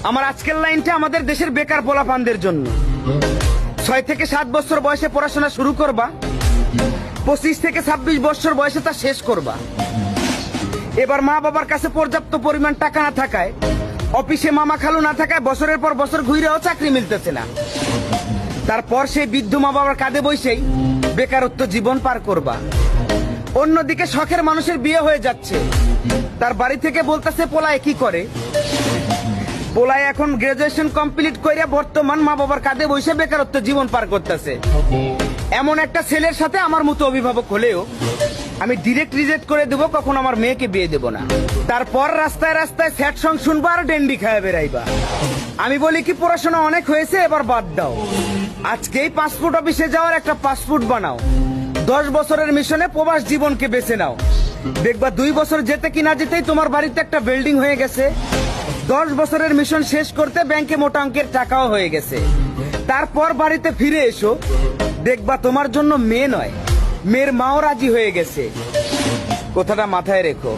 আমার আজকের লাইনটা আমাদের দেশের বেকার পোলাপানদের জন্য। 6 থেকে 7 বছর বয়সে পড়াশোনা শুরু করবা, 25 থেকে 26 বছর বয়সে তা শেষ করবা। এবার মা বাবার কাছে পর্যাপ্ত পরিমাণ টাকা না থাকায়, অফিসে মামা খালু না থাকায় বছরের পর বছর ঘুরেও চাকরি মিলতেছে না। তারপর সেই বৃদ্ধ মা বাবার কাঁধে বসেই বেকারত্ব জীবন পার করবা। অন্যদিকে শখের মানুষের বিয়ে হয়ে যাচ্ছে, তার বাড়ি থেকে বলতেছে পোলায় কি করে। পোলায় এখন গ্রাজুয়েশন কমপ্লিট করে বর্তমান মা বাবার কাঁধে বসে বেকারত্ব জীবন পার করতেছে। এমন একটা ছেলের সাথে আমার মতো অভিভাবক হলেও আমি ডিরেক্ট রিজেক্ট করে দেবো, কখন আমার মেয়েকে বিয়ে দেবো না। তারপর রাস্তায় রাস্তায় স্যাড সং শুনবো আর ডেন্ডি খায় বেড়াইবা। আমি বলি কি, পড়াশোনা অনেক হয়েছে, এবার বাদ দাও। আজকেই পাসপোর্ট অফিসে যাওয়ার একটা পাসপোর্ট বানাও। 10 বছরের মিশনে প্রবাস জীবনকে বেছে নাও। দেখবা 2 বছর যেতে কি না যেতেই তোমার বাড়িতে একটা বিল্ডিং হয়ে গেছে। 10 বছরের মিশন শেষ করতে ব্যাংকে মোটা অঙ্কের টাকাও হয়ে গেছে। তারপর বাড়িতে ফিরে এসো, দেখবা তোমার জন্য মেয়ে নয়, মেয়ের মাও রাজি হয়ে গেছে। কথাটা মাথায় রেখো।